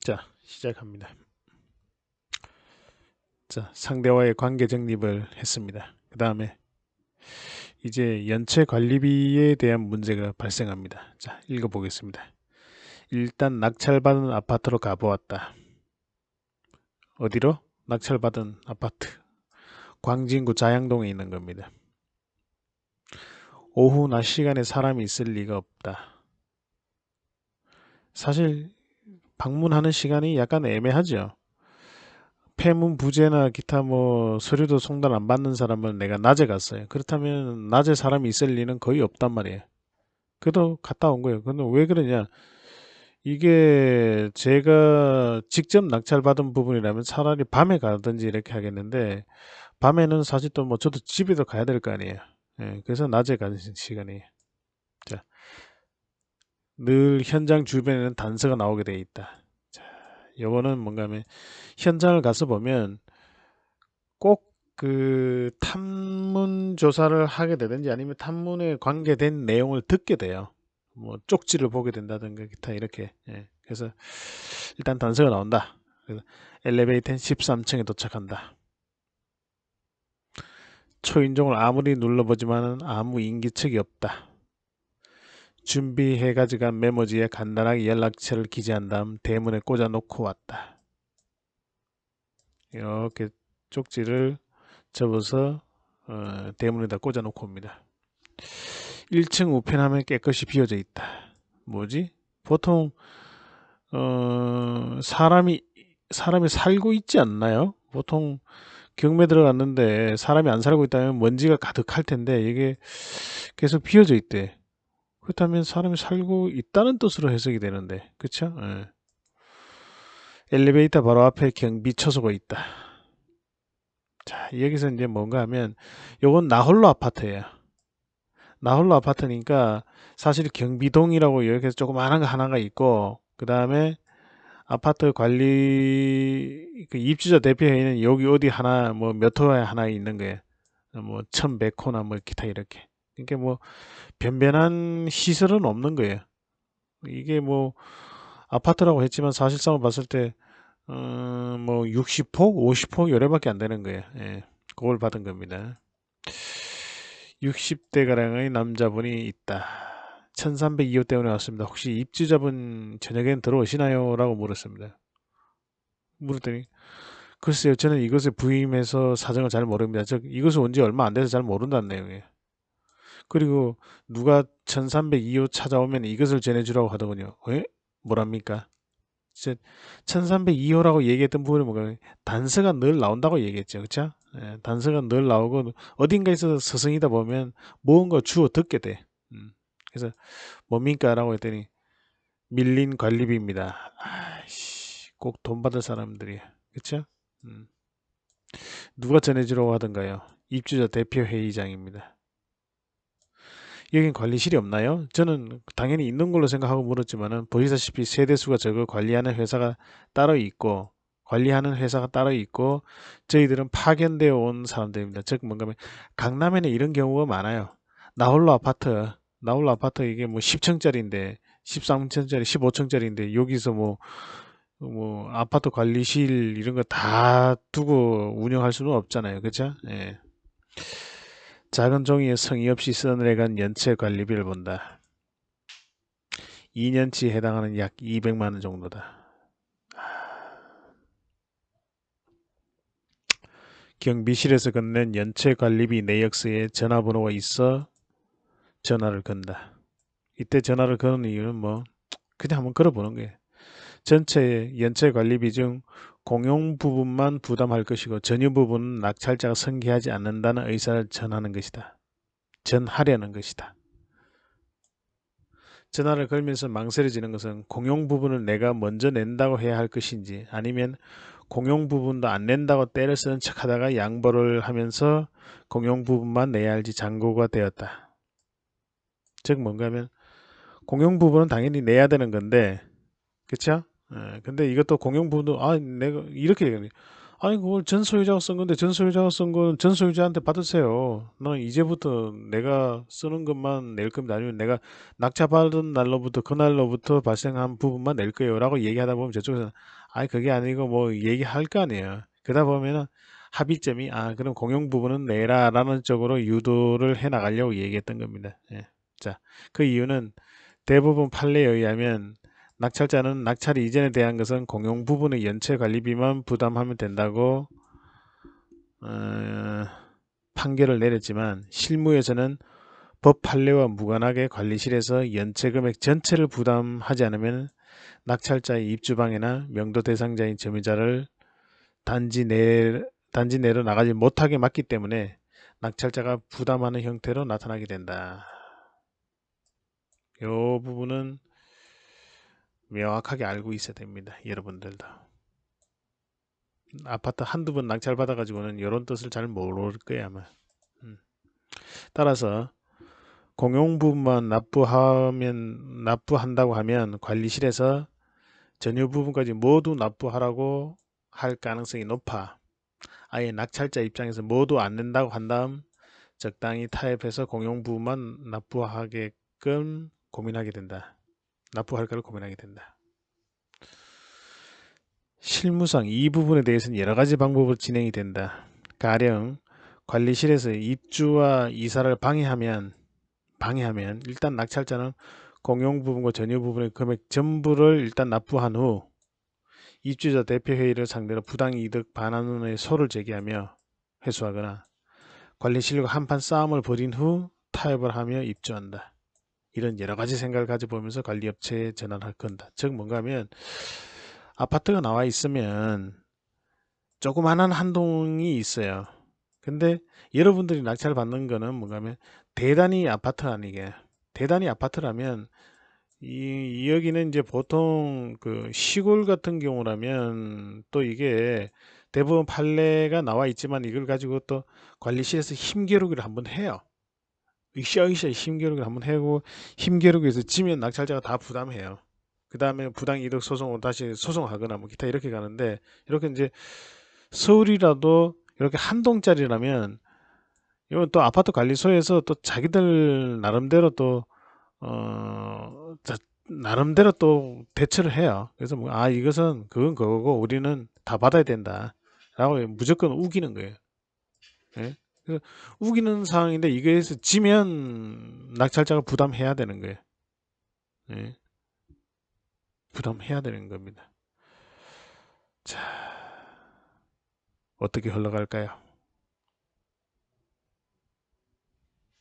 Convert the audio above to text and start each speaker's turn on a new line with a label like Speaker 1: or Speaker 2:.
Speaker 1: 자, 시작합니다. 자, 상대와의 관계 정립을 했습니다. 그 다음에 이제 연체 관리비에 대한 문제가 발생합니다. 자, 읽어보겠습니다. 일단 낙찰받은 아파트로 가보았다. 어디로? 낙찰받은 아파트. 광진구 자양동에 있는 겁니다. 오후 낮 시간에 사람이 있을 리가 없다. 사실 방문하는 시간이 약간 애매하죠. 폐문 부재나 기타 뭐 서류도 송달 안 받는 사람은 내가 낮에 갔어요. 그렇다면 낮에 사람이 있을 리는 거의 없단 말이에요. 그래도 갔다 온 거예요. 근데 왜 그러냐? 이게 제가 직접 낙찰받은 부분이라면 차라리 밤에 가든지 이렇게 하겠는데 밤에는 사실 또 뭐 저도 집에도 가야 될 거 아니에요. 예, 그래서 낮에 가는 시간이에요. 자, 늘 현장 주변에는 단서가 나오게 돼 있다. 자, 요거는 뭔가 하면 현장을 가서 보면 꼭 그 탐문 조사를 하게 되든지 아니면 탐문에 관계된 내용을 듣게 돼요. 뭐 쪽지를 보게 된다든가 기타 이렇게. 예. 그래서 일단 단서가 나온다. 그래서 엘리베이터는 13층에 도착한다. 초인종을 아무리 눌러보지만은 아무 인기척이 없다. 준비해가지고 간 메모지에 간단하게 연락처를 기재한 다음 대문에 꽂아 놓고 왔다. 이렇게 쪽지를 접어서 대문에다 꽂아 놓고 옵니다. 1층 우편함에 깨끗이 비어져 있다. 뭐지? 보통 사람이 살고 있지 않나요? 보통 경매 들어갔는데 사람이 안 살고 있다면 먼지가 가득할 텐데 이게 계속 비어져 있대. 그렇다면 사람이 살고 있다는 뜻으로 해석이 되는데, 그쵸? 예. 엘리베이터 바로 앞에 경비 처소가 있다. 자, 여기서 이제 뭔가 하면 요건 나홀로 아파트예요. 나홀로 아파트니까 사실 경비동이라고 이렇게 조그마한 거 하나가 있고 그 다음에 아파트 관리 그 입주자 대표회의는 여기 어디 하나 뭐 몇 호에 하나 있는 거예요. 뭐 1100호나 뭐 기타 이렇게. 그러니까 뭐 변변한 시설은 없는 거예요. 이게 뭐 아파트라고 했지만 사실상을 봤을 때 뭐 60호, 50호 요래밖에 안 되는 거예요. 예. 그걸 받은 겁니다. 60대가량의 남자분이 있다. 1302호 때문에 왔습니다. 혹시 입주자분 저녁엔 들어오시나요? 라고 물었습니다. 물었더니 글쎄요, 저는 이것에 부임해서 사정을 잘 모릅니다. 즉 이것을 온 지 얼마 안 돼서 잘 모른다는 내용이에요. 그리고 누가 1302호 찾아오면 이것을 전해주라고 하더군요. 에? 뭐랍니까? 1302호라고 얘기했던 부분이 뭔가 단서가 늘 나온다고 얘기했죠. 그쵸? 예, 단서가 늘 나오고 어딘가에서 스승이다 보면 무언가 주워 듣게 돼. 그래서 뭡니까? 라고 했더니 밀린 관리비입니다. 아이씨, 꼭 돈 받을 사람들이. 그쵸? 음, 누가 전해주라고 하던가요? 입주자 대표 회의장입니다. 여긴 관리실이 없나요? 저는 당연히 있는 걸로 생각하고 물었지만은 보시다시피 세대수가 적어 관리하는 회사가 따로 있고 관리하는 회사가 따로 있고 저희들은 파견되어 온 사람들입니다. 즉 뭔가 하면 강남에는 이런 경우가 많아요. 나홀로 아파트, 나홀로 아파트 이게 뭐 10층짜리인데 13층짜리, 15층짜리인데 여기서 뭐 아파트 관리실 이런 거 다 두고 운영할 수는 없잖아요. 그죠? 예. 작은 종이에 성의 없이 써내려간 연체 관리비를 본다. 2년치에 해당하는 약 200만 원 정도다. 경비실에서 건넨 연체 관리비 내역서에 전화번호가 있어 전화를 건다. 이때 전화를 거는 이유는 뭐 그냥 한번 걸어보는 거예요. 전체 연체 관리비 중 공용 부분만 부담할 것이고 전유 부분은 낙찰자가 승계하지 않는다는 의사를 전하는 것이다. 전하려는 것이다. 전화를 걸면서 망설여지는 것은 공용 부분을 내가 먼저 낸다고 해야 할 것인지 아니면 공용 부분도 안 낸다고 때를 쓰는 척하다가 양보를 하면서 공용 부분만 내야 할지 장고가 되었다. 즉 뭔가 하면 공용 부분은 당연히 내야 되는 건데 그쵸? 근데 이것도 공용 부분도 내가 이렇게 얘기하는 아니 그걸 전소유자가 쓴 건데 전소유자가 쓴 건 전소유자한테 받으세요. 너 이제부터 내가 쓰는 것만 낼 겁니다. 아니면 내가 낙찰받은 날로부터 그날로부터 발생한 부분만 낼 거예요 라고 얘기하다 보면 저쪽에서 아니 그게 아니고 뭐 얘기할 거 아니에요. 그러다 보면은 합의점이 아 그럼 공용 부분은 내라 라는 쪽으로 유도를 해 나가려고 얘기했던 겁니다. 예. 자, 그 이유는 대부분 판례에 의하면 낙찰자는 낙찰 이전에 대한 것은 공용 부분의 연체 관리비만 부담하면 된다고 어, 판결을 내렸지만 실무에서는 법 판례와 무관하게 관리실에서 연체 금액 전체를 부담하지 않으면 낙찰자의 입주방해나 명도 대상자인 점유자를 단지 내로 나가지 못하게 막기 때문에 낙찰자가 부담하는 형태로 나타나게 된다. 이 부분은 명확하게 알고 있어야 됩니다. 여러분들도. 아파트 한두 번 낙찰받아가지고는 이런 뜻을 잘 모를 거야 아마. 따라서 공용 부분만 납부한다고 하면 관리실에서 전유 부분까지 모두 납부하라고 할 가능성이 높아. 아예 낙찰자 입장에서 모두 안 낸다고 한 다음 적당히 타협해서 공용 부분만 납부하게끔 고민하게 된다. 납부할까를 고민하게 된다. 실무상 이 부분에 대해서는 여러 가지 방법으로 진행이 된다. 가령 관리실에서 입주와 이사를 방해하면 일단 낙찰자는 공용 부분과 전유 부분의 금액 전부를 일단 납부한 후 입주자 대표회의를 상대로 부당이득 반환원의 소를 제기하며 회수하거나 관리실과 한판 싸움을 벌인 후 타협을 하며 입주한다. 이런 여러 가지 생각을 가져보면서 관리업체에 전환할 건다. 즉 뭔가 하면 아파트가 나와 있으면 조그만한 한 동이 있어요. 근데 여러분들이 낙찰 받는 거는 뭔가 하면 대단히 아파트 아니게 대단히 아파트라면 여기는 이제 보통 그 시골 같은 경우라면 또 이게 대부분 판례가 나와 있지만 이걸 가지고 또 관리실에서 힘겨루기를 한번 해요. 으쌰으쌰 힘겨루기를 한번 하고 힘겨루기에서 지면 낙찰자가 다 부담해요. 그 다음에 부당이득 소송을 다시 소송하거나 뭐 기타 이렇게 가는데 이렇게 이제 서울이라도 이렇게 한 동짜리라면 이건 또 아파트 관리소에서 또 자기들 나름대로 또 나름대로 또 대처를 해요. 그래서 뭐, 아, 이것은 그건 그거고 우리는 다 받아야 된다. 라고 무조건 우기는 거예요. 예? 그래서 우기는 상황인데 이거에서 지면 낙찰자가 부담해야 되는 거예요. 예? 부담해야 되는 겁니다. 자, 어떻게 흘러갈까요?